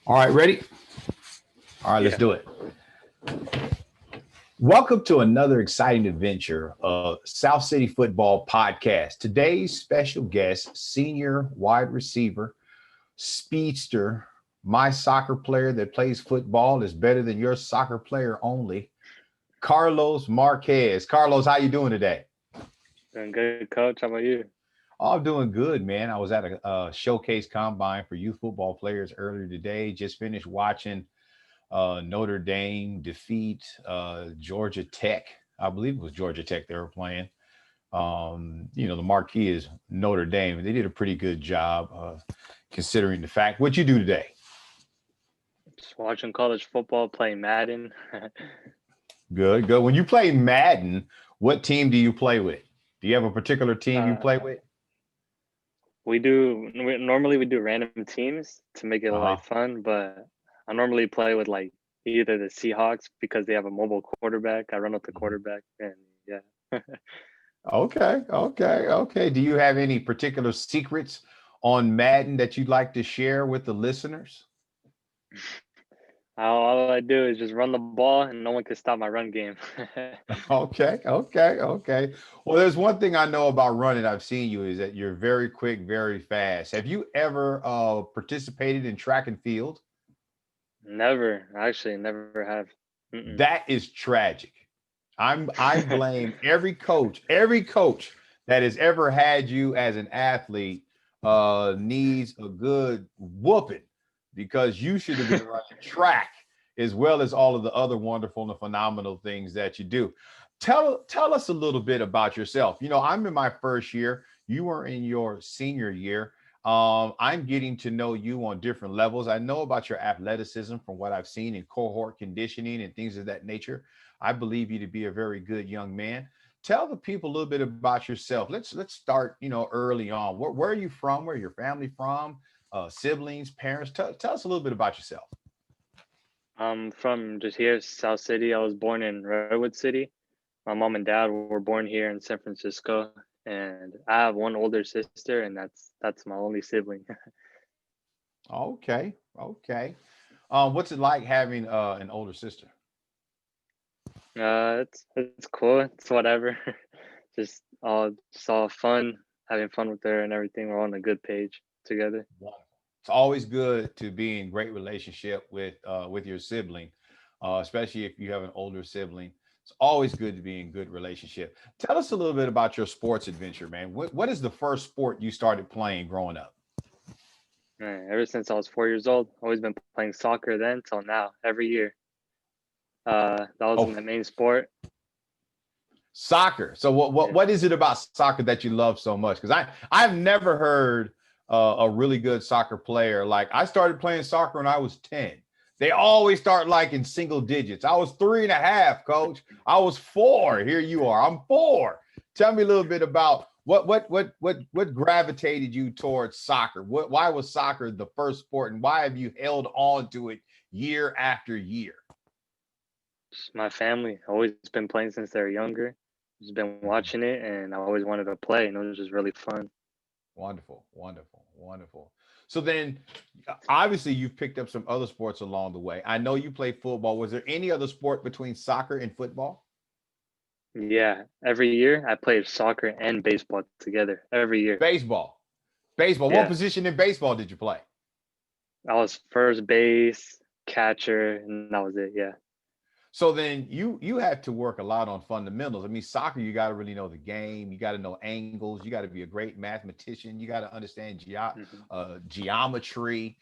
All right, ready? All right, let's Yeah. do it. Welcome to another exciting adventure of South City Football Podcast. Today's special guest, senior wide receiver, speedster, my soccer player that plays football is better than your soccer player only, Carlos Marquez. Carlos, how you doing today? Doing good, coach. How about you? Oh, I'm doing good, man. I was at a showcase combine for youth football players earlier today. Just finished watching Notre Dame defeat Georgia Tech. I believe it was Georgia Tech they were playing. The marquee is Notre Dame. They did a pretty good job considering the fact. What you do today? Just watching college football, playing Madden. Good, good. When you play Madden, what team do you play with? Do you have a particular team you play uh, with? normally we do random teams to make it Uh like huh. fun, but I normally play with like either the Seahawks because they have a mobile quarterback. I run with the quarterback, and yeah. Okay, okay, okay. Do you have any particular secrets on Madden that you'd like to share with the listeners? All I do is just run the ball, and no one can stop my run game. Okay, okay, okay. Well, there's one thing I know about running. I've seen you is that you're very quick, very fast. Have you ever participated in track and field? Never, actually, never have. Mm-mm. That is tragic. I blame every coach that has ever had you as an athlete needs a good whooping because you should have been running track as well as all of the other wonderful and phenomenal things that you do. Tell us a little bit about yourself. You know, I'm in my first year. You were in your senior year. I'm getting to know you on different levels. I know about your athleticism from what I've seen in cohort conditioning and things of that nature. I believe you to be a very good young man. Tell the people a little bit about yourself. Let's start, early on. Where are you from? Where are your family from? Siblings, parents. Tell us a little bit about yourself. I'm from just here, South City. I was born in Redwood City. My mom and dad were born here in San Francisco, and I have one older sister, and that's my only sibling. Okay, okay. What's it like having an older sister? It's cool. It's whatever. Just all fun, having fun with her and everything. We're on a good page together. Wonderful. It's always good to be in great relationship with your sibling, especially if you have an older sibling. It's always good to be in good relationship. Tell us a little bit about your sports adventure, man. What is the first sport you started playing growing up? Ever since I was 4 years old, always been playing soccer then till now, every year. That was Oh, my main sport. soccer. So what what Yeah. what is it about soccer that you love so much? Because I've never heard a really good soccer player. Like I started playing soccer when I was 10. They always start like in single digits. I was 3.5, coach. I was 4. Here you are. I'm 4. Tell me a little bit about what gravitated you towards soccer. Why was soccer the first sport, and why have you held on to it year after year? Just my family always been playing since they're younger. Just been watching it, and I always wanted to play, and it was just really fun. Wonderful, wonderful, wonderful. So then, obviously, you've picked up some other sports along the way. I know you play football. Was there any other sport between soccer and football? Yeah, every year I played soccer and baseball together. Every year. Baseball. Baseball. What Yeah, position in baseball did you play? I was first base, catcher, and that was it. Yeah. So then you had to work a lot on fundamentals. I mean, soccer, you got to really know the game. You got to know angles. You got to be a great mathematician. You got to understand Hmm. geometry.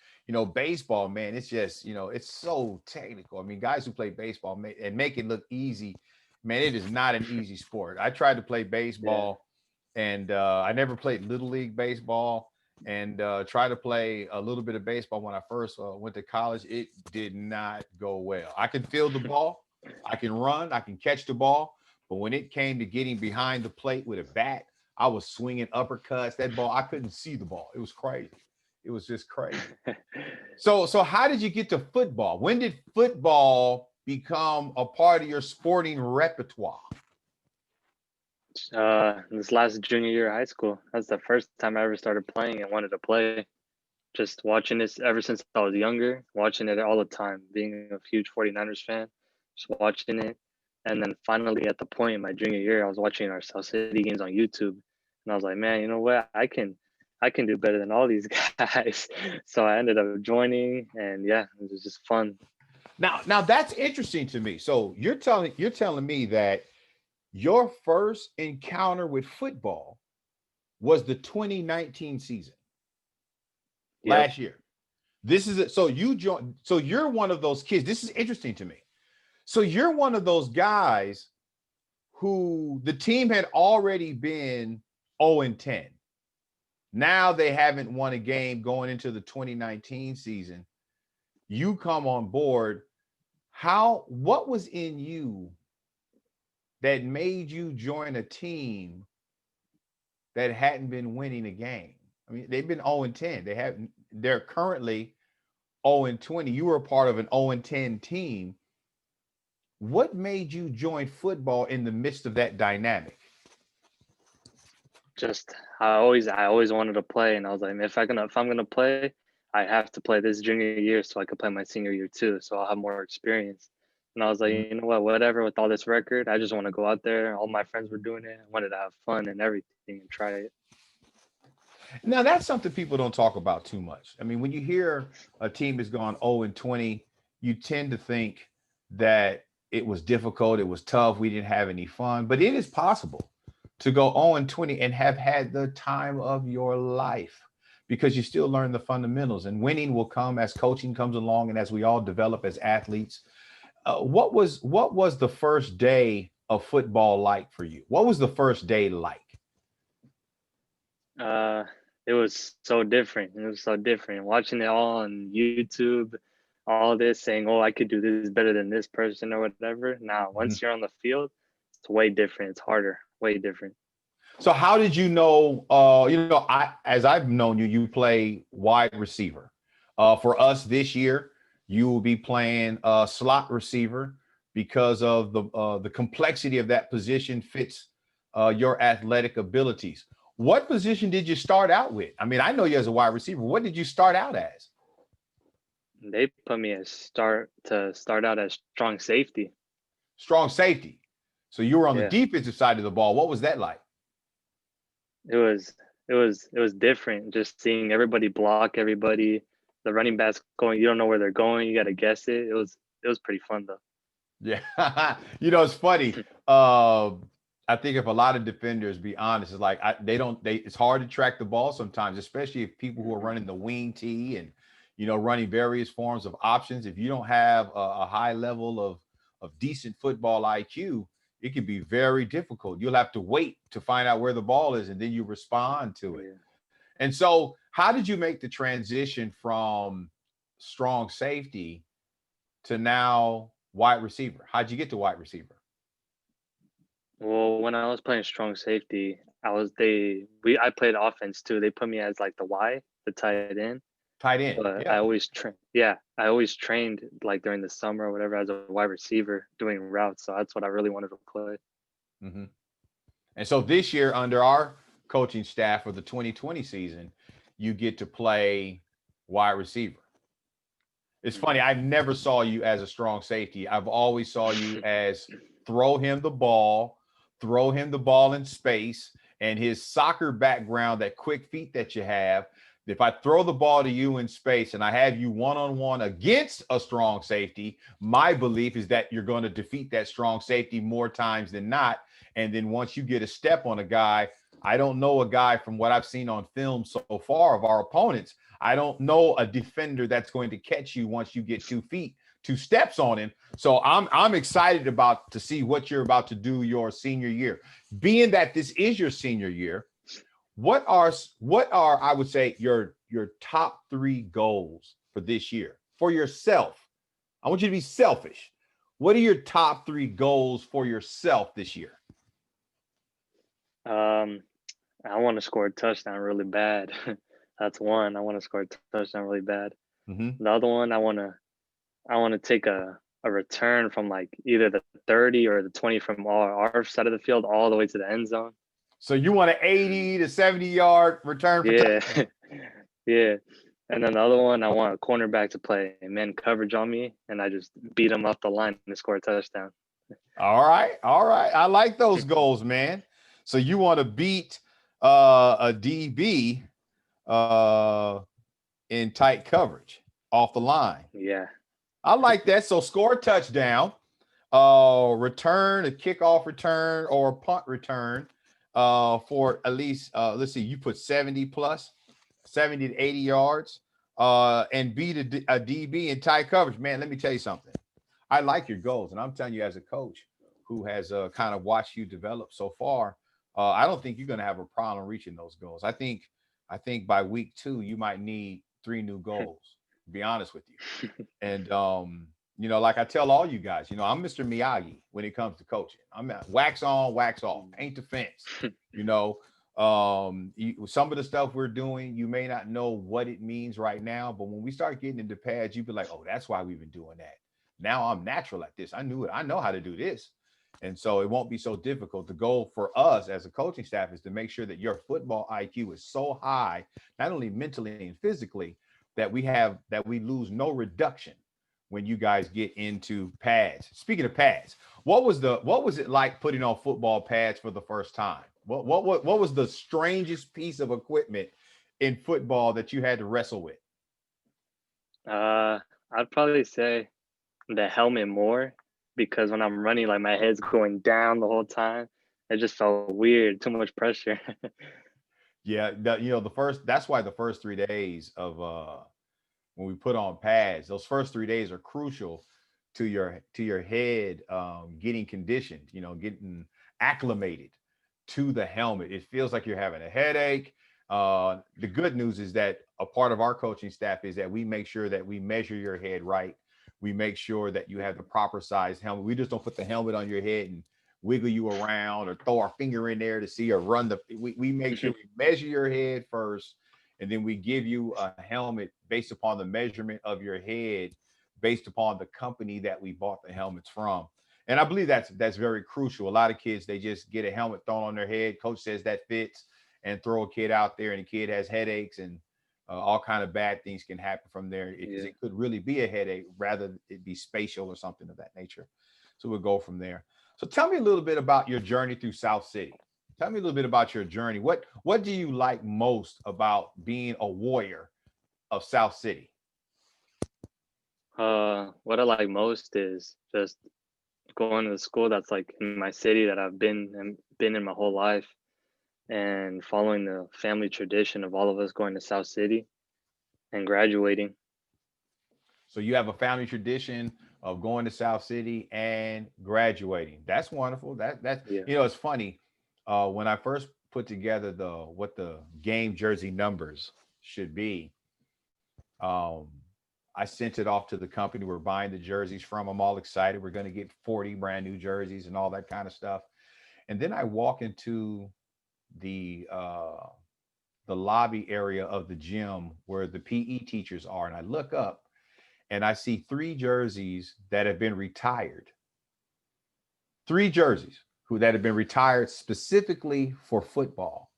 Baseball, man, it's just it's so technical. I mean, guys who play baseball and make it look easy, man, it is not an easy sport. I tried to play Yeah. baseball, and I never played little league baseball, and tried to play a little bit of baseball when I first went to college. It did not go well. I can feel the ball, I can run, I can catch the ball, but when it came to getting behind the plate with a bat, I was swinging uppercuts. That ball, I couldn't see the ball. It was crazy. It was just crazy. So how did you get to football? When did football become a part of your sporting repertoire? This last junior year of high school. That's the first time I ever started playing and wanted to play. just watching this ever since I was younger, watching it all the time, being a huge 49ers fan, just watching it. And then finally at the point in my junior year, I was watching our South City games on YouTube. And I was like, man, you know what? I can do better than all these guys. So I ended up joining, and yeah, it was just fun. Now that's interesting to me. So you're telling me that your first encounter with football was the 2019 season Yep. last year. This is it. So you join. So you're one of those kids. This is interesting to me. So you're one of those guys who the team had already been 0-10. Now they haven't won a game going into the 2019 season. You come on board. What was in you that made you join a team that hadn't been winning a game? I mean, they've been 0-10. They're currently 0-20. You were a part of an 0-10 team. What made you join football in the midst of that dynamic? Just I always wanted to play, and I was like, if I'm gonna play, I have to play this junior year so I could play my senior year too, so I'll have more experience. And I was like, Mhm. you know what, whatever, with all this record, I just want to go out there. All my friends were doing it. I wanted to have fun and everything and try it. Now that's something people don't talk about too much. I mean, when you hear a team has gone 0-20, you tend to think that it was difficult, it was tough, we didn't have any fun. But it is possible to go 0-20 and have had the time of your life because you still learn the fundamentals. And winning will come as coaching comes along and as we all develop as athletes. What was the first day of football like for you? What was the first day like? Uh, it was so different. It was so different. Watching it all on YouTube, all this saying, "Oh, I could do this better than this person" or whatever. Now, Mhm. once you're on the field, it's way different. It's harder, way different. So how did you know? As I've known you, you play wide receiver. For us this year, you will be playing slot receiver because of the complexity of that position fits your athletic abilities. What position did you start out with? I mean, I know you as a wide receiver. What did you start out as? They put me as start out as strong safety. Strong safety. So you were on the Yeah, defensive side of the ball. What was that like? it was different. Just seeing everybody block everybody, the running backs going. You don't know where they're going. You got to guess it. It was pretty fun though. Yeah, it's funny. I think if a lot of defenders be honest, it's like it's hard to track the ball sometimes, especially if people who are Mhm. running the wing tee and running various forms of options. If you don't have a high level of decent football IQ, it can be very difficult. You'll have to wait to find out where the ball is, and then you respond to it. Yeah. And so, how did you make the transition from strong safety to now wide receiver? How'd you get to wide receiver? Well, when I was playing strong safety, I played offense too. They put me as like the Y, the tight end. Tight end. But Yeah. I always trained like during the summer or whatever as a wide receiver doing routes. So that's what I really wanted to play. Hmm. And so this year, under our coaching staff for the 2020 season, you get to play wide receiver. It's funny. Mhm. I never saw you as a strong safety. I've always saw you as throw him the ball, throw him the ball in space, and his soccer background, that quick feet that you have. If I throw the ball to you in space and I have you one-on-one against a strong safety, my belief is that you're going to defeat that strong safety more times than not. And then once you get a step on a guy, I don't know a guy from what I've seen on film so far of our opponents. I don't know a defender that's going to catch you once you get 2 feet, 2 steps on him. So I'm excited about to see what you're about to do your senior year. Being that this is your senior year, what are I would say your top 3 goals for this year for yourself? I want you to be selfish. What are your top 3 goals for yourself this year? Um, I want to score a touchdown really bad. That's one. I want to score a touchdown really bad. Mm-hmm. The other one, I want to take a return from like either the 30 or the 20 from our side of the field all the way to the end zone. So you want an 80 to 70 yard return for Yeah, touchdown. yeah. And then the other one, I want a cornerback to play man coverage on me, and I just beat him off the line and score a touchdown. All right, all right. I like those goals, man. So you want to beat a DB uh, in tight coverage off the line. Yeah. I like that. So score a touchdown, return a kickoff return or a punt return for at least let's see, you put 70 plus 70 to 80 yards and beat a DB in tight coverage. Man, let me tell you something. I like your goals, and I'm telling you, as a coach who has kind of watched you develop so far, I don't think you're going to have a problem reaching those goals. I think by week 2 you might need 3 new goals. To be honest with you, and like I tell all you guys, I'm Mr. Miyagi when it comes to coaching. I'm at wax on, wax off, paint the fence. You know, some of the stuff we're doing, you may not know what it means right now, but when we start getting into pads, you'd be like, oh, that's why we've been doing that. Now I'm natural at this. I knew it. I know how to do this. And so it won't be so difficult. The goal for us as a coaching staff is to make sure that your football IQ is so high, not only mentally and physically, that we lose no reduction when you guys get into pads. Speaking of pads, what was it like putting on football pads for the first time? What was the strangest piece of equipment in football that you had to wrestle with? I'd probably say the helmet more, because when I'm running, like my head's going down the whole time. It just felt weird, too much pressure. Yeah, that's why the first 3 days of when we put on pads, those first 3 days are crucial to your head getting conditioned, getting acclimated to the helmet. It feels like you're having a headache. The good news is that a part of our coaching staff is that we make sure that we measure your head right. We make sure that you have the proper size helmet. We just don't put the helmet on your head and wiggle you around or throw our finger in there to see or run we make sure we measure your head first, and then we give you a helmet based upon the measurement of your head, based upon the company that we bought the helmets from. And I believe that's very crucial. A lot of kids, they just get a helmet thrown on their head. Coach says that fits, and throw a kid out there, and the kid has headaches, and all kind of bad things can happen from there. Yeah. It could really be a headache rather it be spatial or something of that nature. So we'll go from there. So tell me a little bit about your journey through South City. Tell me a little bit about your journey. What do you like most about being a warrior of South City? What I like most is just going to the school that's like in my city that I've been in my whole life, and following the family tradition of all of us going to South City and graduating. So you have a family tradition of going to South City and graduating. That's wonderful. That's Yeah. it's funny. When I first put together what the game jersey numbers should be, um, I sent it off to the company we're buying the jerseys from. I'm all excited. We're going to get 40 brand new jerseys and all that kind of stuff. And then I walk into the uh, the lobby area of the gym where the PE teachers are, and I look up and I see 3 jerseys that have been retired. 3 jerseys that have been retired specifically for football.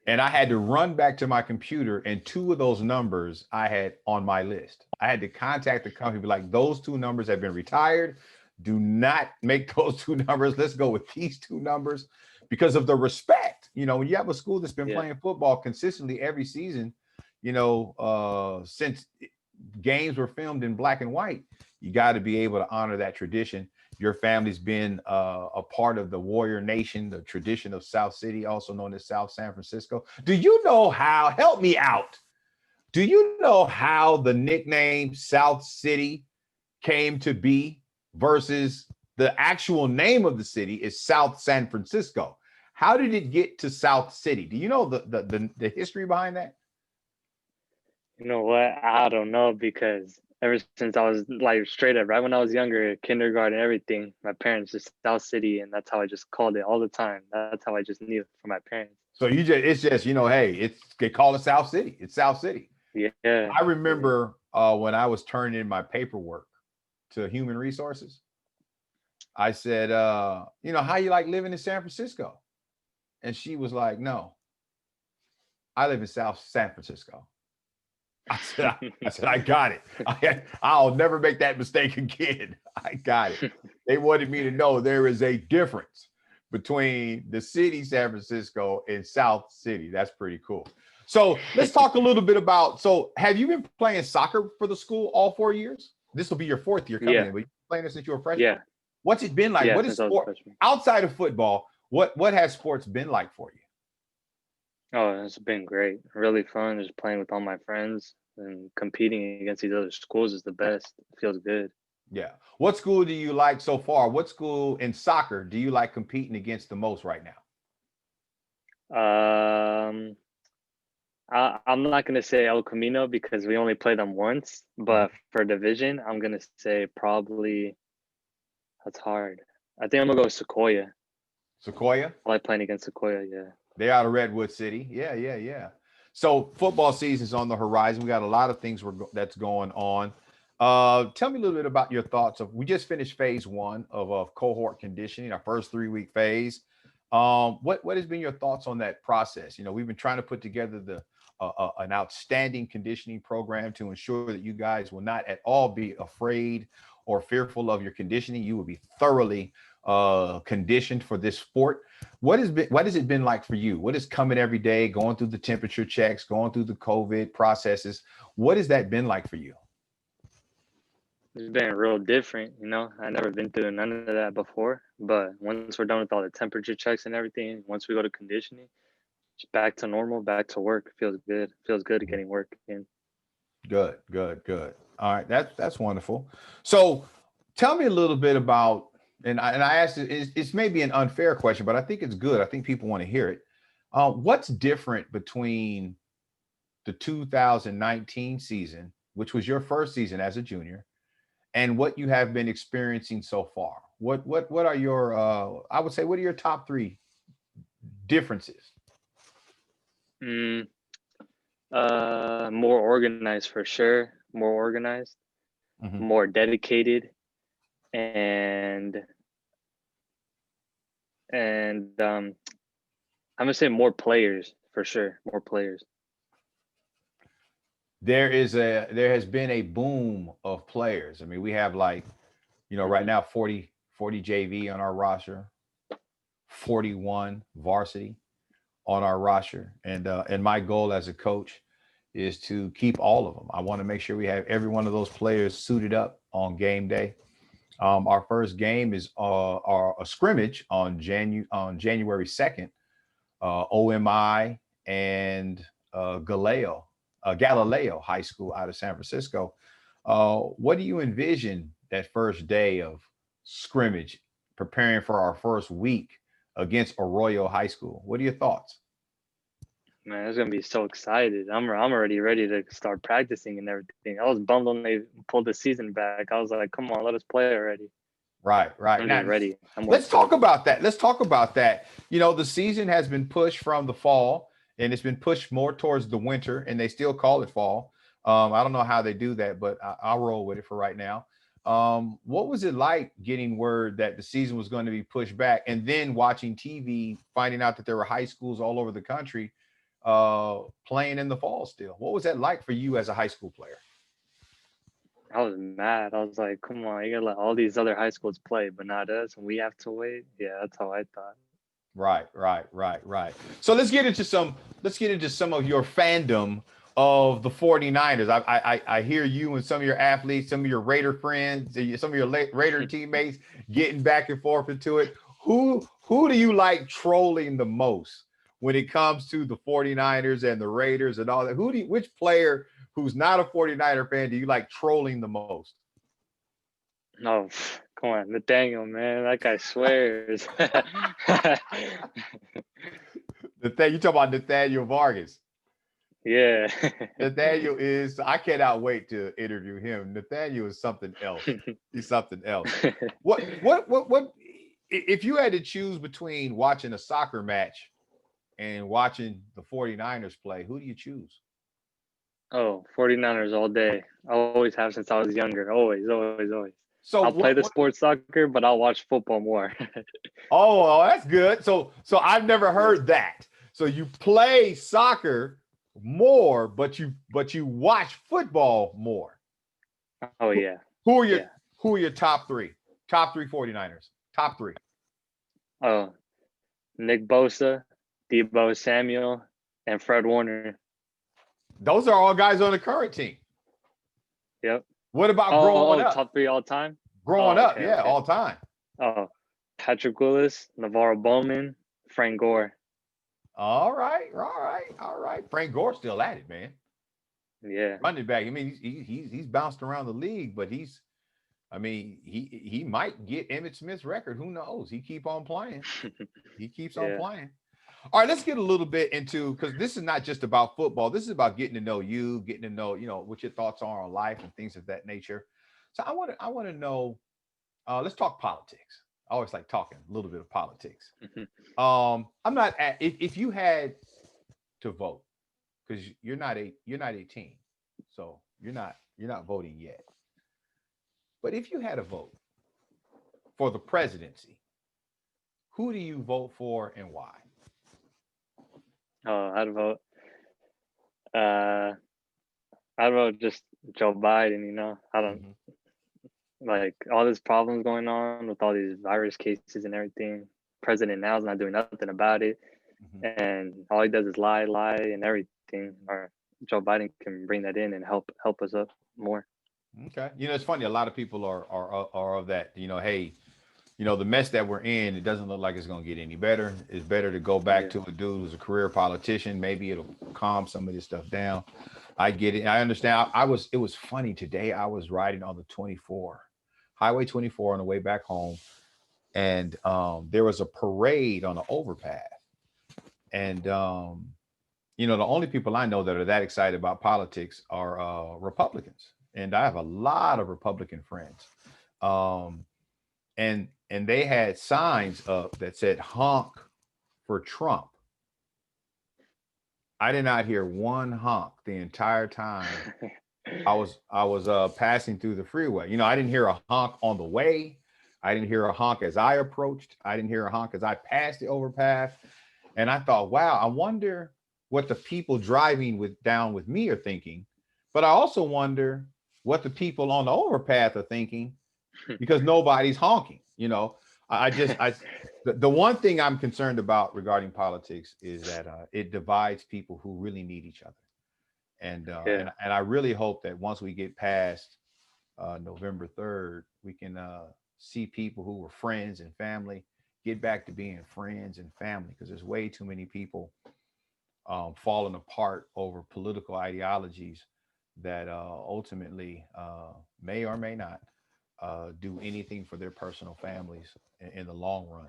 And I had to run back to my computer, and 2 of those numbers I had on my list. I had to contact the company, be like, those 2 numbers have been retired. Do not make those 2 numbers. Let's go with these 2 numbers because of the respect. When you have a school that's been Yeah. playing football consistently every season, since games were filmed in black and white, you got to be able to honor that tradition. Your family's been a part of the Warrior Nation, the tradition of South City, also known as South San Francisco. Do you know how? Help me out. Do you know how the nickname South City came to be versus the actual name of the city is South San Francisco? How did it get to South City? Do you know the history behind that? You know what? I don't know, because ever since I was like straight up, right when I was younger, kindergarten, everything, my parents just South City, and that's how I just called it all the time. That's how I just knew from my parents. So it's just, hey, they call it South City. It's South City. Yeah. I remember when I was turning in my paperwork to human resources, I said, how you like living in San Francisco? And she was like, no, I live in South San Francisco. I got it. I'll never make that mistake again. I got it. They wanted me to know there is a difference between the city, San Francisco, and South City. That's pretty cool. So let's talk a little bit about. So, have you been playing soccer for the school all 4 years? This will be your fourth year coming Yeah, in, but you've been playing it since you were a freshman. yeah, What's it been like? yeah. What is Since I was a sport freshman. outside of football? What has sports been like for you? Oh, it's been great. Really fun. Just playing with all my friends and competing against these other schools is the best. It feels good. Yeah. What school do you like so far? What school in soccer do you like competing against the most right now? Um, I'm not gonna say El Camino because we only played them once, Mhm. but for division, I'm gonna say probably that's hard. I think I'm gonna go with Sequoia. Sequoia? I like playing against Sequoia. Yeah. They're out of Redwood City. Yeah, yeah, yeah. So football season's on the horizon. We got a lot of things that's going on. Tell me a little bit about your thoughts of. We just finished phase one of cohort conditioning, our first 3 week phase. What has been your thoughts on that process? You know, we've been trying to put together an outstanding conditioning program to ensure that you guys will not at all be afraid or fearful of your conditioning. You will be thoroughly conditioned for this sport. What has it been like for you? What is coming every day, going through the temperature checks, going through the COVID processes? What has that been like for you? It's been real different, I never been through none of that before. But once we're done with all the temperature checks and everything, once we go to conditioning, it's back to normal, back to work. Feels good. Feels good Mhm. getting work in. Good, good, good. All right, that's wonderful. So, tell me a little bit about, and I asked it. It's maybe an unfair question, but I think it's good. I think people want to hear it. What's different between the 2019 season, which was your first season as a junior, and what you have been experiencing so far? What are your I would say what are your top three differences? Mm, more organized for sure. More organized, Mhm. more dedicated, and and I'm gonna say more players for sure. More players. There has been a boom of players. I mean, we have like, right Hmm. now 40 JV on our roster, 41 varsity on our roster, and my goal as a coach is to keep all of them. I want to make sure we have every one of those players suited up on game day. Our first game is a scrimmage on January 2nd. OMI and Galileo High School out of San Francisco. What do you envision that first day of scrimmage, preparing for our first week against Arroyo High School? What are your thoughts? Man, it's gonna be so excited. I'm already ready to start practicing and everything. I was bummed when they pulled the season back. I was like, come on, let us play already. Right, right. I'm just Now, ready. I'm more let's talk excited. about that. Let's talk about that. The season has been pushed from the fall and it's been pushed more towards the winter, and they still call it fall. I don't know how they do that, but I'll roll with it for right now. What was it like getting word that the season was going to be pushed back, and then watching TV, finding out that there were high schools all over the country playing in the fall still? What was that like for you as a high school player? I was mad. I was like, come on, you gotta let all these other high schools play, but not us, and we have to wait. Yeah, that's how I thought. Right, right, right, right. So let's get into some of your fandom of the 49ers. I hear you and some of your athletes, some of your Raider friends, some of your Raider teammates getting back and forth into it. Who do you like trolling the most when it comes to the 49ers and the Raiders and all that? Which player who's not a 49er fan do you like trolling the most? No, come on, Nathaniel, man, that guy swears. You talk about Nathaniel Vargas. Yeah. Nathaniel is, I cannot wait to interview him. Nathaniel is something else. He's something else. If you had to choose between watching a soccer match and watching the 49ers play, who do you choose? Oh, 49ers all day. I always have since I was younger. Always, always, always. So I'll play the sport soccer, but I'll watch football more. oh, that's good. So I've never Yeah. heard that. So you play soccer, more, but you watch football more. Oh yeah, Who are your yeah. top three? Top three 49ers. Top three. Oh, Nick Bosa, Debo Samuel, and Fred Warner. Those are all guys on the current team. Yep. What about growing up? Top three all time. Growing Oh, up, okay, yeah, okay. all time. Oh, Patrick Willis, Navarro Bowman, Frank Gore. All right. Frank Gore's still at it, man. Yeah. Running back. I mean, he's bounced around the league, but he might get Emmitt Smith's record. Who knows? He keep on playing. He keeps on Yeah. playing. All right, let's get a little bit into, because this is not just about football. This is about getting to know you, getting to know, what your thoughts are on life and things of that nature. So I want to know. Let's talk politics. I always like talking a little bit of politics. I'm not if you had to vote, because you're not 18, so you're not voting yet. But if you had a vote for the presidency, who do you vote for and why? Oh, I'd vote. I'd vote just Joe Biden. I don't like all these problems going on with all these virus cases and everything. President now is not doing nothing about it, and all he does is lie, and everything. Or Joe Biden can bring that in and help us up more. Okay, it's funny. A lot of people are of that. Hey, the mess that we're in, it doesn't look like it's going to get any better. It's better to go back to a dude who's a career politician. Maybe it'll calm some of this stuff down. I get it. I understand. It was funny today. I was riding on the Highway 24 on the way back home, and there was a parade on the overpass. And the only people I know that are that excited about politics are Republicans, and I have a lot of Republican friends. And they had signs up that said "honk for Trump." I did not hear one honk the entire time I was passing through the freeway. I didn't hear a honk on the way. I didn't hear a honk as I approached. I didn't hear a honk as I passed the overpass. And I thought, wow, I wonder what the people driving down with me are thinking. But I also wonder what the people on the overpass are thinking, because nobody's honking. The one thing I'm concerned about regarding politics is that it divides people who really need each other. And I really hope that once we get past November 3rd, we can see people who were friends and family get back to being friends and family, because there's way too many people falling apart over political ideologies that ultimately may or may not do anything for their personal families in the long run.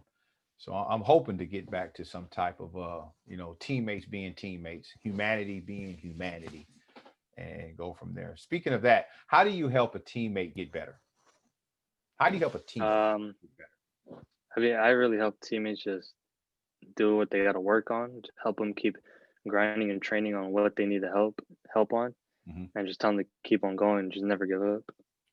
So I'm hoping to get back to some type of teammates being teammates, humanity being humanity, and go from there. Speaking of that, how do you help a teammate get better? How do you help a teammate get better? I really help teammates just do what they got to work on, just help them keep grinding and training on what they need to help on, and just tell them to keep on going, just never give up.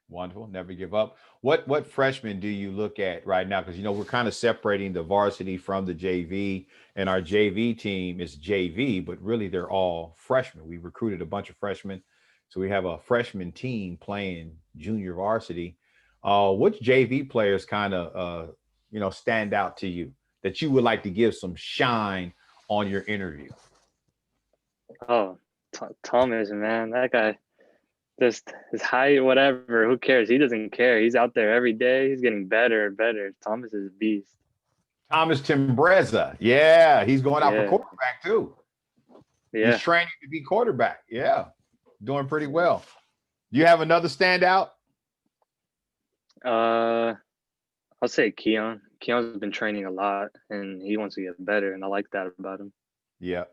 Wonderful. Never give up. What freshmen do you look at right now? Because we're kind of separating the varsity from the JV, and our JV team is JV, but really they're all freshmen. We recruited a bunch of freshmen, so we have a freshman team playing junior varsity. Which JV players kind of stand out to you that you would like to give some shine on your interview? Oh, Thomas, man, that guy. Just his height, whatever. Who cares? He doesn't care. He's out there every day. He's getting better and better. Thomas is a beast. Thomas Timbreza. Yeah, he's going out for quarterback too. Yeah. He's training to be quarterback. Yeah, doing pretty well. Do you have another standout? I'll say Keon. Keon's been training a lot, and he wants to get better, and I like that about him. Yeah,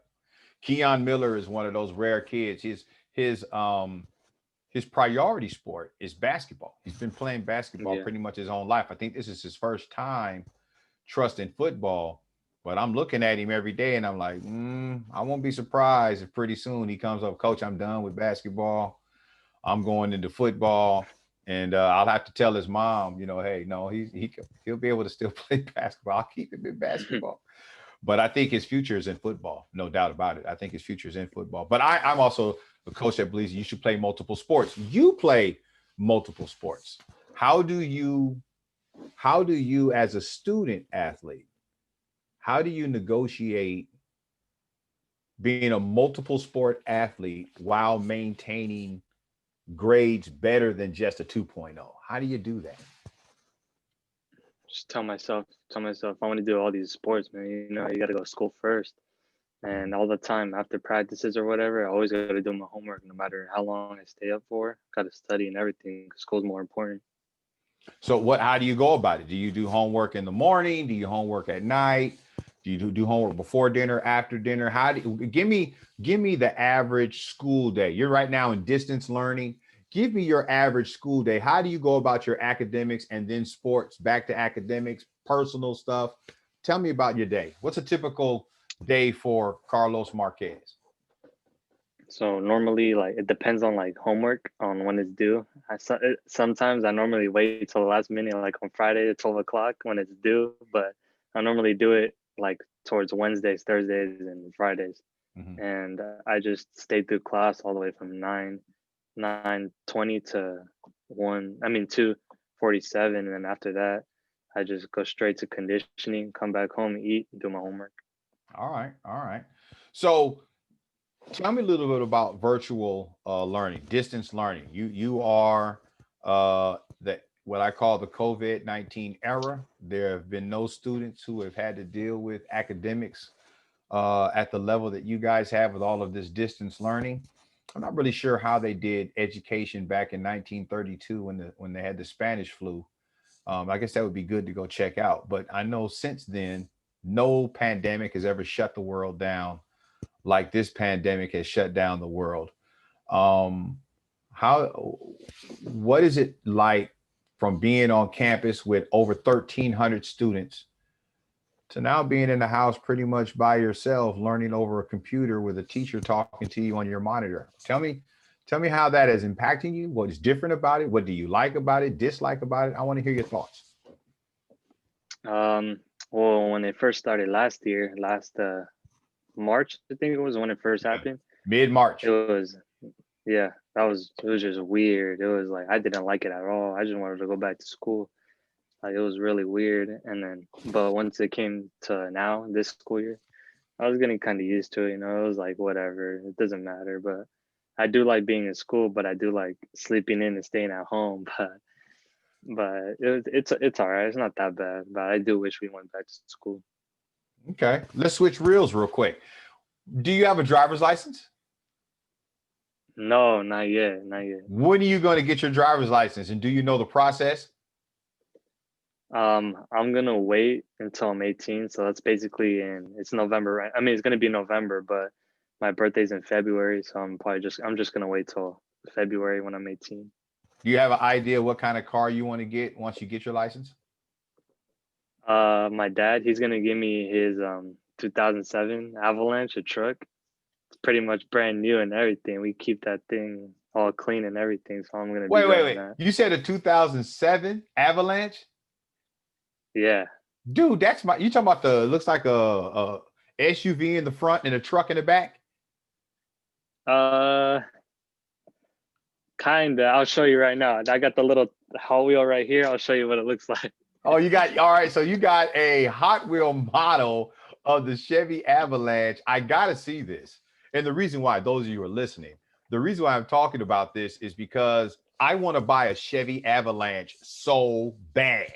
Keon Miller is one of those rare kids. His priority sport is basketball. He's been playing basketball pretty much his own life. I think this is his first time trusting football, but I'm looking at him every day and I'm like, I won't be surprised if pretty soon he comes up, "Coach, I'm done with basketball. I'm going into football." And I'll have to tell his mom, hey, no, he'll be able to still play basketball. I'll keep him in basketball. But I think his future is in football, no doubt about it. I think his future is in football. But I'm also a coach that believes you should play multiple sports. You play multiple sports. How do you as a student athlete, how do you negotiate being a multiple sport athlete while maintaining grades better than just a 2.0? How do you do that? Just tell myself, I want to do all these sports, man. You know, you got to go to school first. And all the time after practices or whatever, I always got to do my homework, no matter how long I stay up for. Got to study and everything, 'cause school's more important. So how do you go about it? Do you do homework in the morning? Do you homework at night? Do you do homework before dinner, after dinner? How do you, give me the average school day? You're right now in distance learning. Give me your average school day. How do you go about your academics and then sports, back to academics, personal stuff? Tell me about your day. What's a typical day for Carlos Marquez? So normally, like, it depends on like homework on when it's due. Sometimes I normally wait till the last minute, like on Friday at 12 o'clock when it's due. But I normally do it like towards Wednesdays, Thursdays, and Fridays. Mhm. And I just stay through class all the way from 9:20 to 2:47, and then after that, I just go straight to conditioning, come back home, eat, do my homework. All right, all right. So tell me a little bit about virtual learning, distance learning. You are the what I call the COVID-19 era. There have been no students who have had to deal with academics at the level that you guys have with all of this distance learning. I'm not really sure how they did education back in 1932 when they had the Spanish flu. I guess that would be good to go check out. But I know since then, no pandemic has ever shut the world down like this pandemic has shut down the world. Um, how what is it like from being on campus with over 1,300 students to now being in the house pretty much by yourself, learning over a computer with a teacher talking to you on your monitor? Tell me how that is impacting you. What is different about it? What do you like about it? Dislike about it? I want to hear your thoughts. Well, when it first started last year, last March, I think it was when it first Yeah. happened. Mid It March. was, yeah, it was just weird. It was like I didn't like it at all. I just wanted to go back to school. Like it was really weird. And then, but once it came to now this school year, I was getting kind of used to it. You know, it was like whatever, it doesn't matter. But I do like being in school, but I do like sleeping in and staying at home. It's all right. It's not that bad. But I do wish we went back to school. Okay, let's switch reels real quick. Do you have a driver's license? No, not yet, not yet. When are you going to get your driver's license? And do you know the process? I'm gonna wait until I'm 18, so that's basically it's November, right? I mean, it's gonna be November, but my birthday's in February, so I'm just gonna wait till February when I'm 18. Do you have an idea what kind of car you want to get once you get your license? My dad, he's gonna give me his 2007 Avalanche, a truck. It's pretty much brand new and everything. We keep that thing all clean and everything, so I'm gonna be driving Wait. that. You said a 2007 Avalanche? Yeah. Dude, that's my, you talking about the, looks like a SUV in the front and a truck in the back? Uh, Kinda. I'll show you right now. I got the little Hot Wheel right here. I'll show you what it looks like. Oh, you got, all right. So you got a Hot Wheel model of the Chevy Avalanche. I got to see this. And the reason why, those of you who are listening, the reason why I'm talking about this is because I want to buy a Chevy Avalanche so bad.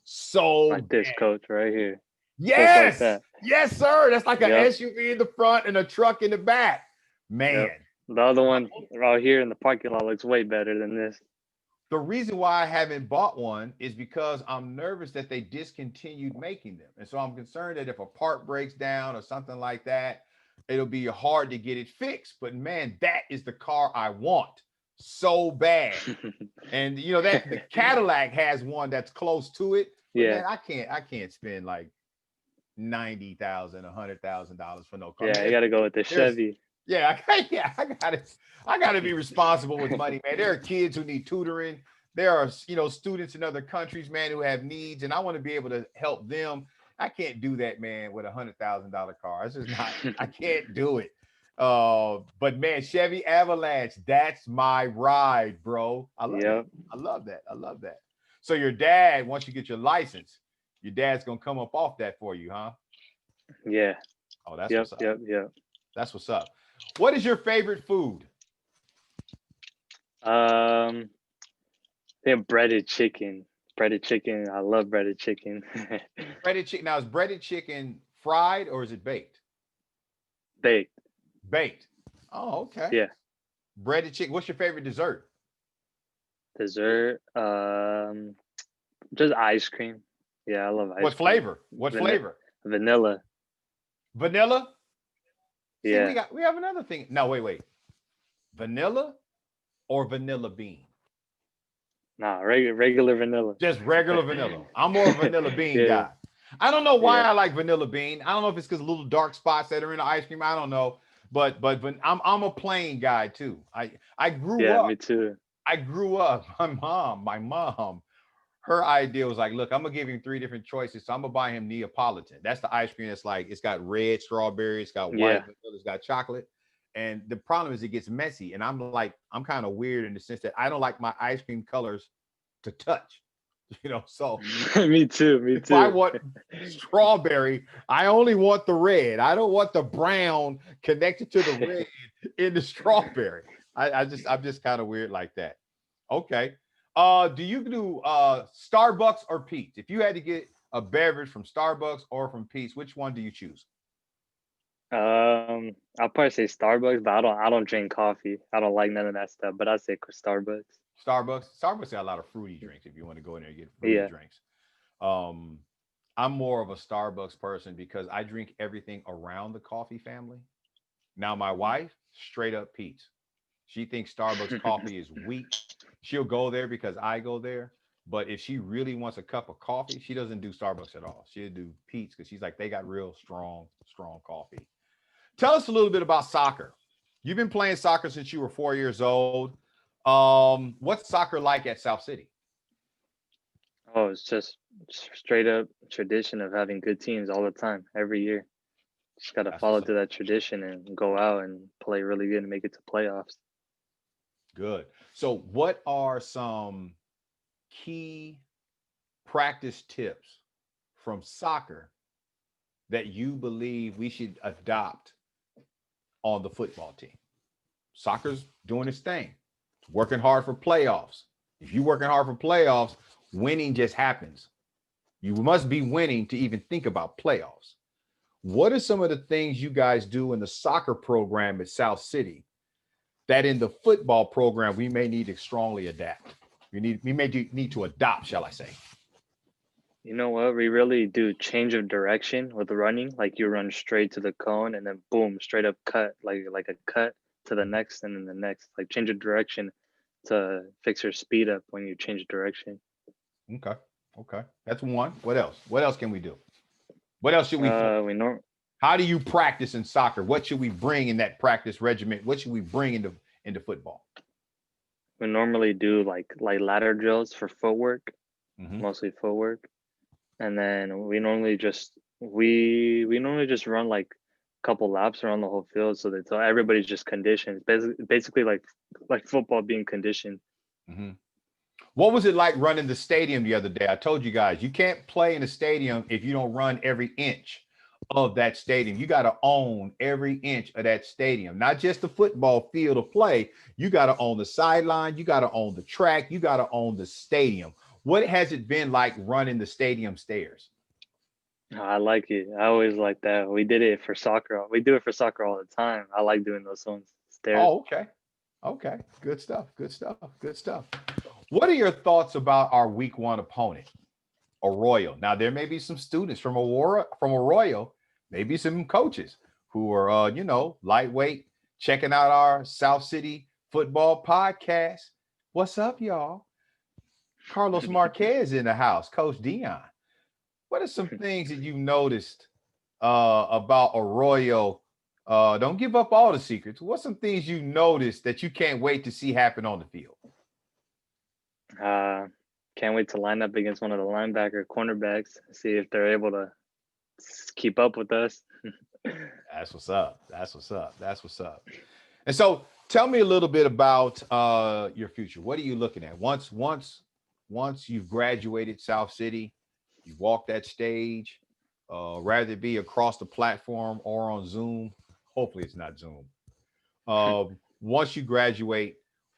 So Like this, bad. coach, right here. Just like Yes. that. Yes, sir. That's like an Yep. SUV in the front and a truck in the back. Man. Yep. The other one out here in the parking lot looks way better than this. The reason why I haven't bought one is because I'm nervous that they discontinued making them. And so I'm concerned that if a part breaks down or something like that, it'll be hard to get it fixed. But man, that is the car I want so bad. And you know that the Cadillac has one that's close to it. But Yeah. man, I can't spend like $90,000, $100,000 for no car. Yeah, you gotta go with the Chevy. Yeah, I gotta be responsible with money, man. There are kids who need tutoring. There are, you know, students in other countries, man, who have needs, and I want to be able to help them I can't do that, man, with $100,000 car. It's just not. I can't do it. But man, Chevy Avalanche, that's my ride, bro. I love it. Yep. I love that. I love that. So your dad, once you get your license, your dad's gonna come up off that for you, huh? Yeah. Oh, that's Yep. what's up. Yep. Yep. That's what's up. What is your favorite food? Um, they have breaded chicken. Breaded chicken. I love breaded chicken. Breaded chicken. Now, is breaded chicken fried or is it baked? Baked. Baked. Oh, okay. Yeah. Breaded chicken. What's your favorite dessert? Dessert. Just ice cream. Yeah, I love What ice cream. flavor? What Van- flavor? Vanilla. Vanilla? See, Yeah. we have another thing. No, wait. Vanilla or vanilla bean? Nah, regular vanilla. Just regular vanilla. I'm more of a vanilla bean Yeah. guy. I don't know why Yeah. I like vanilla bean. I don't know if it's because little dark spots that are in the ice cream. I don't know. But I'm a plain guy too. I grew Yeah. up. Me too. I grew up. My mom, her idea was like, look, I'm gonna give him three different choices. So I'm gonna buy him Neapolitan. That's the ice cream that's like it's got red strawberry, it's got white Yeah. vanilla, it's got chocolate. And the problem is it gets messy. And I'm like, I'm kind of weird in the sense that I don't like my ice cream colors to touch. So Me too. Me if I too. want strawberry, I only want the red. I don't want the brown connected to the red in the strawberry. I'm just kind of weird like that. Okay. Do you do Starbucks or Pete's? If you had to get a beverage from Starbucks or from Pete's, which one do you choose? I'll probably say Starbucks, but I don't drink coffee. I don't like none of that stuff. But I say Starbucks. Starbucks got a lot of fruity drinks if you want to go in there and get fruity Yeah. drinks. Um, I'm more of a Starbucks person because I drink everything around the coffee family. Now, my wife, straight up Pete's. She thinks Starbucks coffee is weak. She'll go there because I go there. But if she really wants a cup of coffee, she doesn't do Starbucks at all. She'll do Pete's because she's like, they got real strong coffee. Tell us a little bit about soccer. You've been playing soccer since you were 4 years old. What's soccer like at South City? Oh, it's just straight up tradition of having good teams all the time, every year. Just gotta That's follow what's up. to that tradition and go out and play really good and make it to playoffs. Good. So, what are some key practice tips from soccer that you believe we should adopt on the football team? Soccer's doing its thing. It's working hard for playoffs. If you're working hard for playoffs, winning just happens. You must be winning to even think about playoffs. What are some of the things you guys do in the soccer program at South City that in the football program we may need to strongly adapt? We may need to adopt, shall I say? You know what? We really do change of direction with running. Like you run straight to the cone and then boom, straight up cut, like a cut to the next and then the next. Like change of direction to fix your speed up when you change direction. Okay. Okay. That's one. What else? What else can we do? What else should we focus? We know How do you practice in soccer? What should we bring in that practice regiment? What should we bring into football? we normally do like ladder drills for footwork, Mm-hmm. mostly footwork, and then we normally just run like a couple laps around the whole field so everybody's just conditioned. Basically like football being conditioned. Mm-hmm. What was it like running the stadium the other day? I told you guys, you can't play in a stadium if you don't run every inch of that stadium. You got to own every inch of that stadium, not just the football field of play. You got to own the sideline. You got to own the track. You got to own the stadium. What has it been like running the stadium stairs? I like it. I always like that. We did it for soccer. We do it for soccer all the time. I like doing those ones. Stairs. Oh, okay. Okay. Good stuff. Good stuff. Good stuff. What are your thoughts about our week one opponent, Arroyo? Now, there may be some students from Arroyo, maybe some coaches who are, lightweight, checking out our South City football podcast. What's up, y'all? Carlos Marquez in the house, Coach Dion. What are some things that you've noticed about Arroyo? Don't give up all the secrets. What's some things you noticed that you can't wait to see happen on the field? Uh, can't wait to line up against one of the linebacker cornerbacks. See if they're able to keep up with us. That's what's up. That's what's up. That's what's up. And so tell me a little bit about your future. What are you looking at? Once you've graduated South City, you walk that stage, rather it be across the platform or on Zoom. Hopefully it's not Zoom. Once you graduate,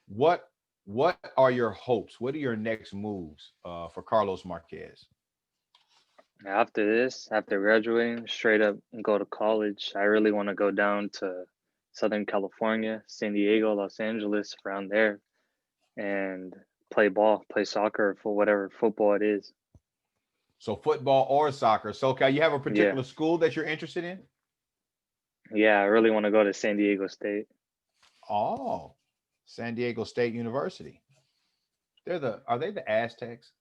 what what are your hopes? What are your next moves for Carlos Marquez? After graduating, straight up go to college. I really want to go down to Southern California, San Diego, Los Angeles, around there, and play ball, play soccer for whatever football it is. So football or soccer. So okay, you have a Yeah, particular school that you're interested in? yeah, I really want to go to San Diego State. Oh, San Diego State University. Are they the Aztecs?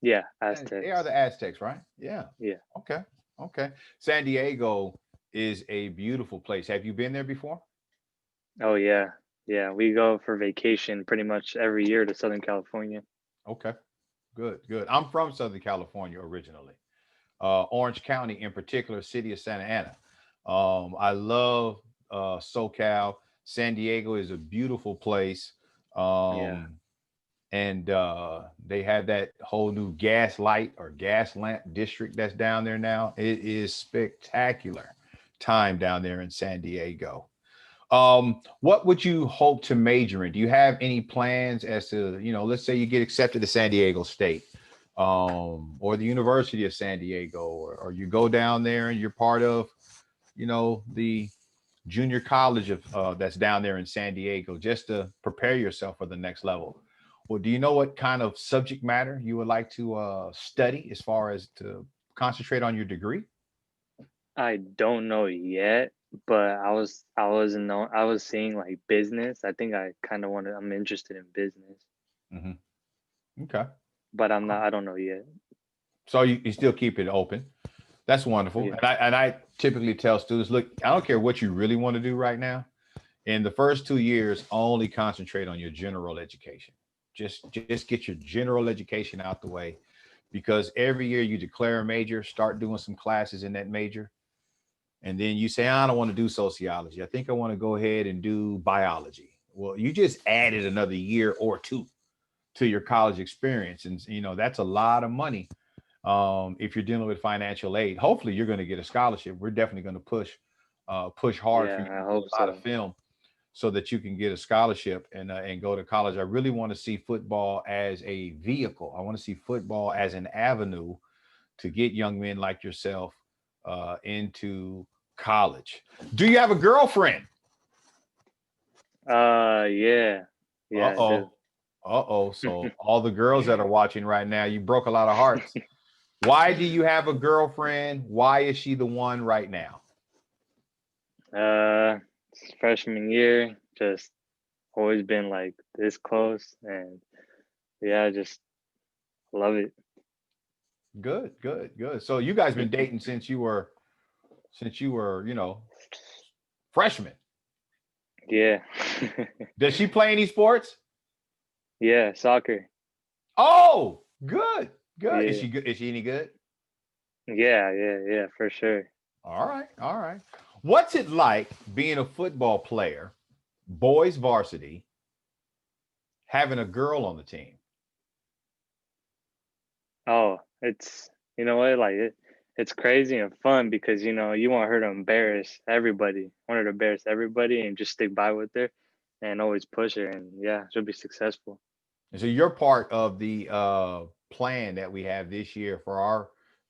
Yeah, They are Aztecs. the Aztecs, right? Yeah. Yeah. Okay. Okay. San Diego is a beautiful place. Have you been there before? Oh yeah, yeah. We go for vacation pretty much every year to Southern California. Okay. Good, good. I'm from Southern California originally. Orange County in particular, city of Santa Ana. I love SoCal. San Diego is a beautiful place. Yeah, Um, and they have that whole new gas light or gas lamp district that's down there now. It is spectacular time down there in San Diego. What would you hope to major in? Do you have any plans as to, let's say you get accepted to San Diego State, or the University of San Diego, or you go down there and you're part of, the junior college of that's down there in San Diego, just to prepare yourself for the next level. Well, do you know what kind of subject matter you would like to study as far as to concentrate on your degree? I don't know yet, but I was seeing like business. I think I kind of want to. I'm interested in business, Hmm. Okay. but I'm not. I don't know yet. So you still keep it open. That's wonderful. Yeah, And I typically tell students, look, I don't care what you really want to do right now. In the first 2 years, only concentrate on your general education. Just get your general education out the way, because every year you declare a major, start doing some classes in that major, and then you say, I don't want to do sociology. I think I want to go ahead and do biology. Well, you just added another year or two to your college experience, and that's a lot of money. If you're dealing with financial aid, hopefully you're going to get a scholarship. We're definitely going to push hard for yeah. you I to do hope a lot of so. film so that you can get a scholarship and go to college. I really want to see football as a vehicle. I want to see football as an avenue to get young men like yourself into college. Do you have a girlfriend? Yeah, Uh yeah. I do. oh. Uh oh. So all the girls that are watching right now, you broke a lot of hearts. Why do you have a girlfriend? Why is she the one right now? It's freshman year, just always been like this close, and yeah, I just love it. Good, good, good. So you guys been dating since you were, freshmen. Yeah, Does she play any sports? yeah. Soccer. Oh, good, good. Is Yeah, she good? Is she any good? yeah, for sure. All right, all right. What's it like being a football player, boys varsity, having a girl on the team? Oh, it's you know what, like it's crazy and fun because you want her to embarrass everybody, want her to embarrass everybody, and just stick by with her, and always push her, and yeah, she'll be successful. And so you're part of the plan that we have this year for our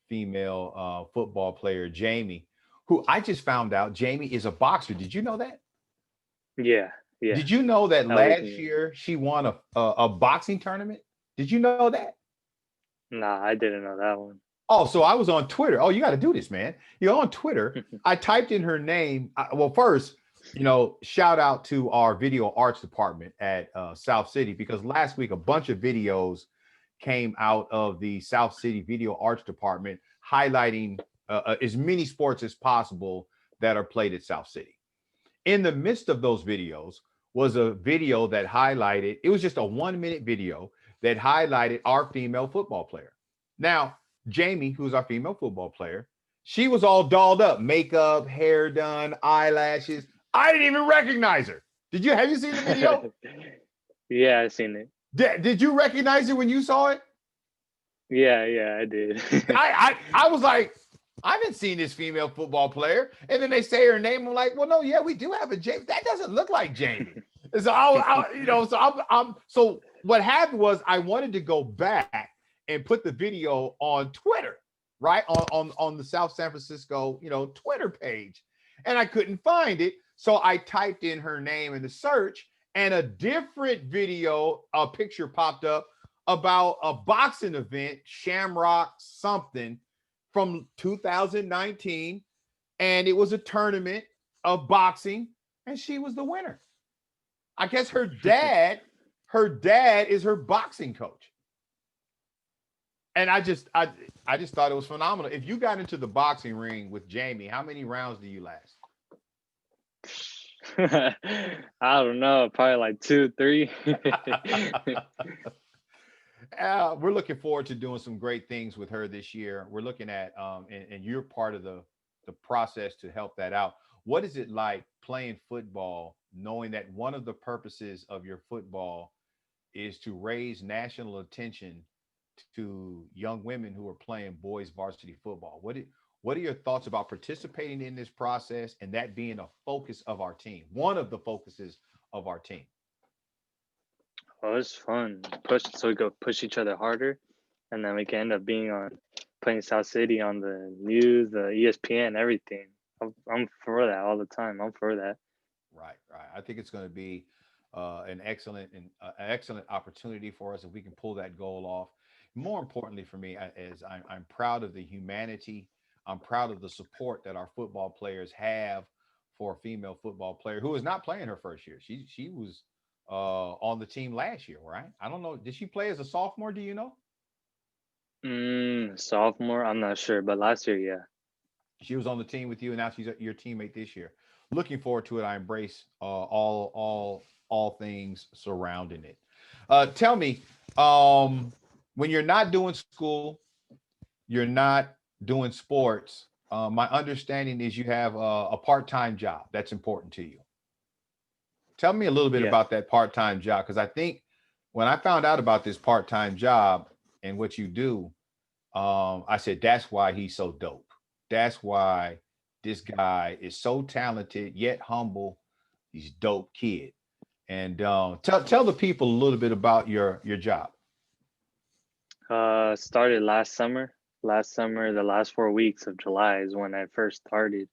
female football player, Jamie, who I just found out Jamie is a boxer. Did you know that? Yeah, yeah. Did you know that I always last knew. year she won a boxing tournament? Did you know that? Nah, I didn't know that one. Oh, so I was on Twitter. Oh, you got to do this, man. You're on Twitter. I typed in her name. Well, first, shout out to our video arts department at South City, because last week a bunch of videos came out of the South City video arts department highlighting as many sports as possible that are played at South City. In the midst of those videos was a video that highlighted, it was just a 1 minute video that highlighted our female football player. Now, Jamie, who's our female football player, She was all dolled up, makeup, hair done, eyelashes. I didn't even recognize her. Have you seen the video? Yeah, I seen it. Did you recognize it when you saw it? Yeah, I did. I was like, I haven't seen this female football player. And then they say her name. I'm like, well, no, yeah, we do have a Jamie. That doesn't look like Jamie. And so so what happened was I wanted to go back and put the video on Twitter, right? On the South San Francisco, Twitter page. And I couldn't find it. So I typed in her name in the search, and a different video, a picture popped up about a boxing event, Shamrock something, from 2019, and it was a tournament of boxing, and she was the winner. I guess her dad is her boxing coach. And I just thought it was phenomenal. If you got into the boxing ring with Jamie, how many rounds do you last? I don't know, probably like 2, 3. We're looking forward to doing some great things with her this year. We're looking at and you're part of the process to help that out. What is it like playing football, knowing that one of the purposes of your football is to raise national attention to young women who are playing boys varsity football? What are your thoughts about participating in this process and that being a focus of our team, one of the focuses of our team? Oh, it's fun. So we go push each other harder, and then we can end up being on playing South City on the news, the ESPN, everything. I'm for that all the time. I'm for that. Right. I think it's going to be an excellent opportunity for us if we can pull that goal off. More importantly for me, I'm proud of the humanity. I'm proud of the support that our football players have for a female football player who is not playing her first year. She was on the team last year, right? I don't know. Did she play as a sophomore? Do you know? Sophomore, I'm not sure, but last year, yeah. She was on the team with you, and now she's your teammate this year. Looking forward to it. I embrace all things surrounding it. Tell me, when you're not doing school, you're not doing sports. My understanding is you have a part-time job that's important to you. Tell me a little bit Yeah. about that part-time job, because I think when I found out about this part-time job and what you do, I said that's why he's so dope. That's why this guy is so talented yet humble. He's a dope kid. And tell the people a little bit about your job. Started last summer. Last summer, the last 4 weeks of July is when I first started.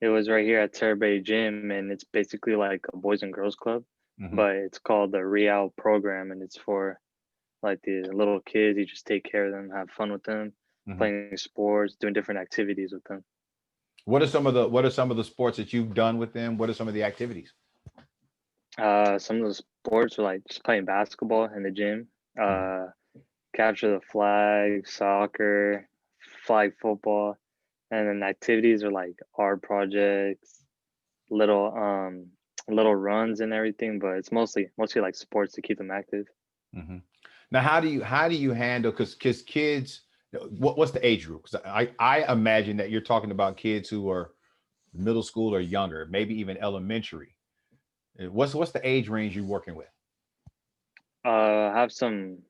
It was right here at Terra Bay Gym, and it's basically like a boys and girls club, Mhm. but it's called the Real program, and it's for like the little kids. You just take care of them, have fun with them, Mhm. playing sports, doing different activities with them. What are some of the sports that you've done with them? What are some of the activities? Some of the sports are like just playing basketball in the gym, Mhm. uh, capture the flag, soccer, flag football, and then activities are like art projects, little little runs and everything. But it's mostly like sports to keep them active. Mhm. Now, how do you handle, because kids, what's the age group? Because I imagine that you're talking about kids who are middle school or younger, maybe even elementary. What's the age range you're working with? Have some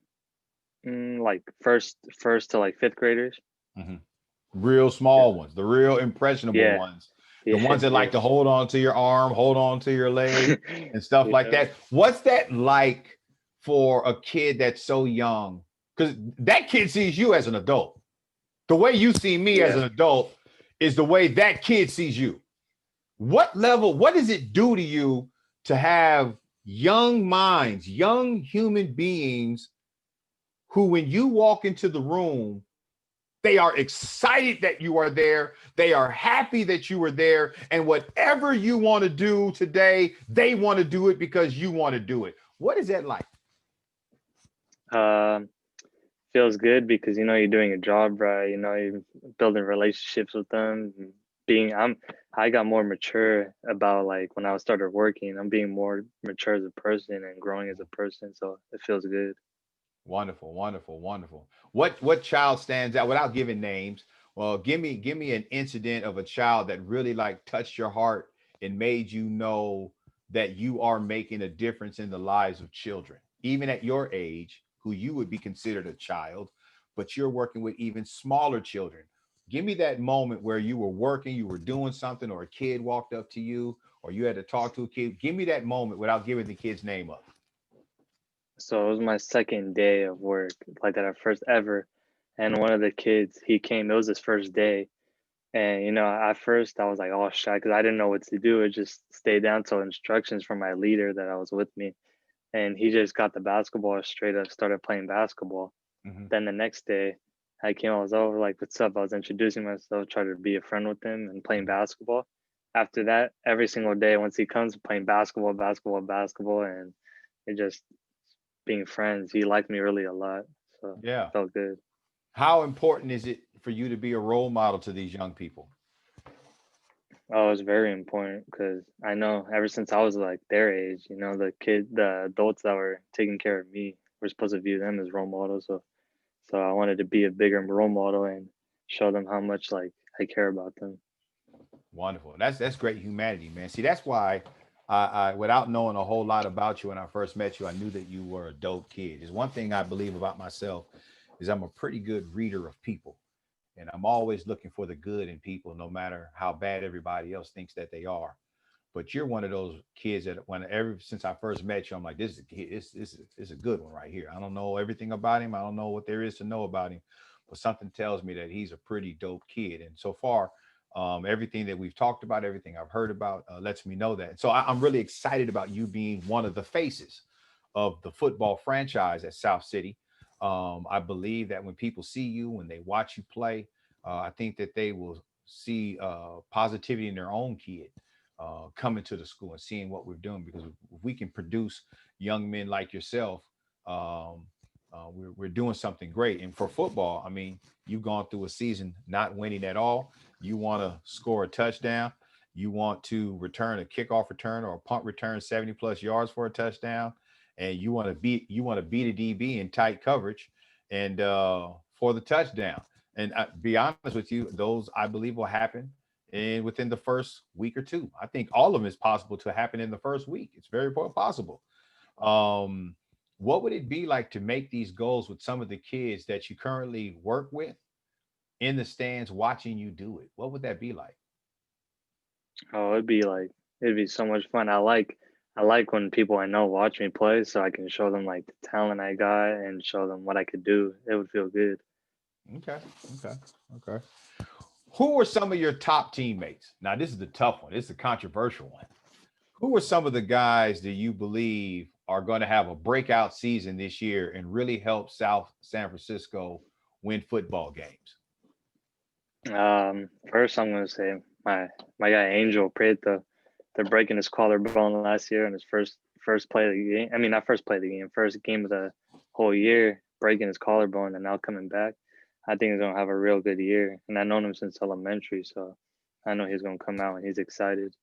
like first to like fifth graders. Mhm. Real Yeah, small ones, the real impressionable yeah, ones, the yeah, ones that like yeah. to hold on to your arm, hold on to your leg, and stuff like Yeah, that. What's that like for a kid that's so young? Because that kid sees you as an adult. The way you see me as yeah. an adult is the way that kid sees you. What does it do to you to have young minds, young human beings who, when you walk into the room, they are excited that you are there. They are happy that you are there. And whatever you want to do today, they want to do it because you want to do it. What is that like? Um, Feels good because you're doing a job right. You're building relationships with them. And I got more mature about like when I started working. I'm being more mature as a person and growing as a person, so it feels good. Wonderful, wonderful, wonderful. What child stands out without giving names? Well, give me an incident of a child that really like touched your heart and made you know that you are making a difference in the lives of children, even at your age, who you would be considered a child, but you're working with even smaller children. Give me that moment where you were working, you were doing something, or a kid walked up to you, or you had to talk to a kid. Give me that moment without giving the kid's name up. So it was my second day of work, like that our first ever. And one of the kids, he came, it was his first day. And, at first I was like, oh, shy, because I didn't know what to do. It just stayed down to instructions from my leader that I was with me. And he just got the basketball straight up, started playing basketball. Mhm. Then the next day, I came, I was over, like, what's up? I was introducing myself, trying to be a friend with him and playing basketball. After that, every single day, once he comes, playing basketball, basketball, basketball, and it just being friends. He liked me really a lot, so Yeah. felt good. How important is it for you to be a role model to these young people? Oh, it's very important because I know ever since I was like their age, the adults that were taking care of me, we're supposed to view them as role models. So I wanted to be a bigger role model and show them how much like I care about them. Wonderful. That's great humanity, man. See, that's why I without knowing a whole lot about you when I first met you, I knew that you were a dope kid. There's one thing I believe about myself is I'm a pretty good reader of people. And I'm always looking for the good in people, no matter how bad everybody else thinks that they are. But you're one of those kids that when ever since I first met you, I'm like, this is a kid, this is a good one right here. I don't know everything about him. I don't know what there is to know about him, but something tells me that he's a pretty dope kid. And so far, everything that we've talked about, everything I've heard about, lets me know that. So I'm really excited about you being one of the faces of the football franchise at South City. I believe that when people see you, when they watch you play, I think that they will see positivity in their own kid coming to the school and seeing what we're doing. Because if we can produce young men like yourself, we're doing something great. And for football, I mean, you've gone through a season not winning at all. You want to score a touchdown. You want to return a kickoff return or a punt return 70 plus yards for a touchdown, and you want to beat a DB in tight coverage and for the touchdown. And be honest with you, those I believe will happen and within the first week or two. I think all of them is possible to happen in the first week. It's very possible. Um, what would it be like to make these goals with some of the kids that you currently work with in the stands watching you do it? What would that be like? Oh, it'd be so much fun. I like when people I know watch me play so I can show them like the talent I got and show them what I could do. It would feel good. Okay, okay, okay. Who were some of your top teammates? Now, this is the tough one. This is a controversial one. Who are some of the guys that you believe are going to have a breakout season this year and really help South San Francisco win football games? First I'm gonna say my guy Angel Prieto. They're breaking his collarbone last year in his first play of the game. I mean, not first play of the game, first game of the whole year, breaking his collarbone and now coming back. I think he's gonna have a real good year, and I've known him since elementary, so I know he's gonna come out and he's excited.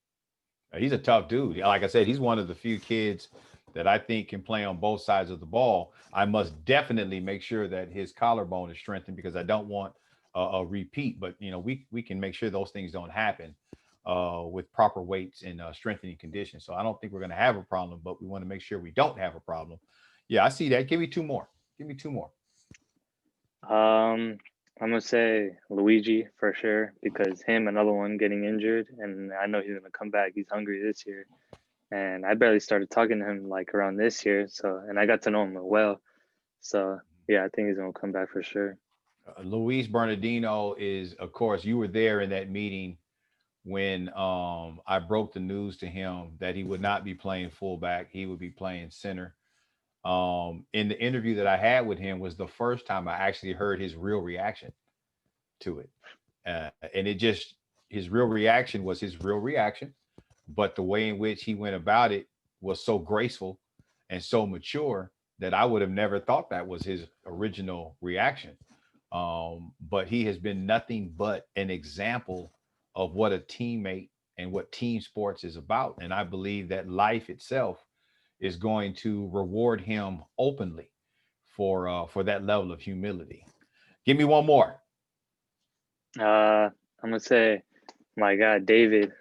He's a tough dude. Like I said, he's one of the few kids that I think can play on both sides of the ball. I must definitely make sure that his collarbone is strengthened because I don't want a repeat. But we can make sure those things don't happen with proper weights and strengthening conditions. So I don't think we're going to have a problem, but we want to make sure we don't have a problem. Yeah, I see that. Give me two more. Give me two more. Um, I'm gonna say Luigi for sure because him another one getting injured, and I know he's gonna come back. He's hungry this year, and I barely started talking to him like around this year. So, and I got to know him well. So, yeah, I think he's gonna come back for sure. Luis Bernardino is, of course, you were there in that meeting when I broke the news to him that he would not be playing fullback, he would be playing center. In the interview that I had with him was the first time I actually heard his real reaction to it, and it just his real reaction was his real reaction, but the way in which he went about it was so graceful and so mature that I would have never thought that was his original reaction. But he has been nothing but an example of what a teammate and what team sports is about. And I believe that life itself is going to reward him openly for that level of humility. Give me one more. I'm gonna say my guy David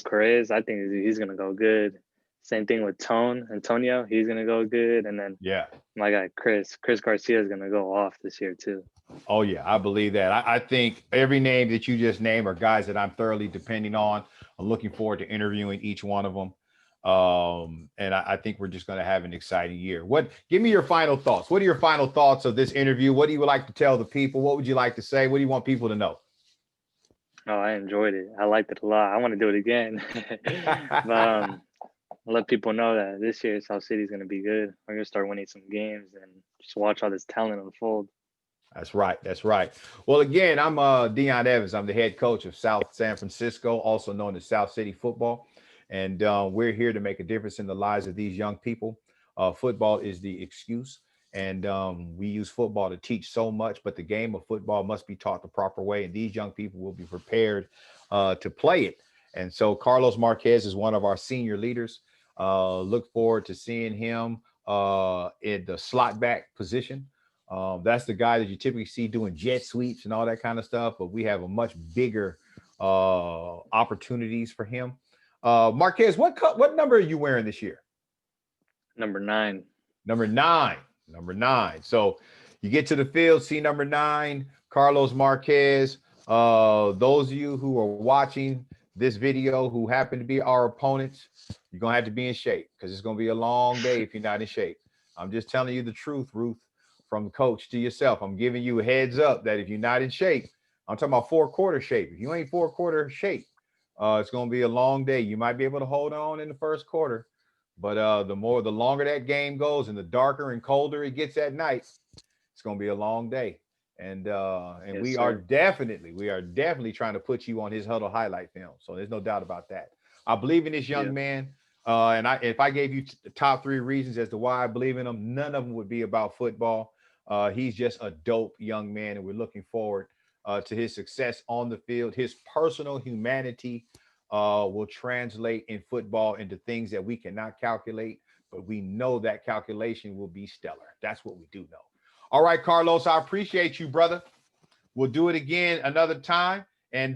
Correz. I think he's gonna go good. Same thing with Antonio. He's gonna go good, and then Yeah. my guy Chris Garcia is gonna go off this year too. Oh yeah, I believe that. I think every name that you just named are guys that I'm thoroughly depending on. I'm looking forward to interviewing each one of them. And I think we're just going to have an exciting year. Give me your final thoughts. What are your final thoughts of this interview? What do you like to tell the people? What would you like to say? What do you want people to know? Oh, I enjoyed it. I liked it a lot. I want to do it again. But I'll let people know that this year South City is gonna be good. We're gonna start winning some games and just watch all this talent unfold. That's right. That's right. Well, again, I'm Dion Evans. I'm the head coach of South San Francisco, also known as South City Football. And we're here to make a difference in the lives of these young people. Football is the excuse. And we use football to teach so much, but the game of football must be taught the proper way. And these young people will be prepared to play it. And so Carlos Marquez is one of our senior leaders. Look forward to seeing him in the slot back position. That's the guy that you typically see doing jet sweeps and all that kind of stuff, but we have a much bigger opportunities for him. Marquez, what number are you wearing this year? Number 9. Number 9. Number 9. So you get to the field, see number 9, Carlos Marquez. Those of you who are watching this video who happen to be our opponents, you're gonna have to be in shape because it's gonna be a long day if you're not in shape. I'm just telling you the truth, Ruth, from the coach to yourself. I'm giving you a heads up that if you're not in shape, I'm talking about 4-quarter shape. If you ain't 4-quarter shape, it's going to be a long day. You might be able to hold on in the first quarter, but the longer that game goes and the darker and colder it gets at night, it's going to be a long day. And Yes, we are sir. definitely trying to put you on his huddle highlight film. So there's no doubt about that. I believe in this young Yep. man. If I gave you the top 3 reasons as to why I believe in him, none of them would be about football. He's just a dope young man, and we're looking forward to his success on the field. His personal humanity will translate in football into things that we cannot calculate, but we know that calculation will be stellar. That's what we do know. All right, Carlos, I appreciate you, brother. We'll do it again another time. And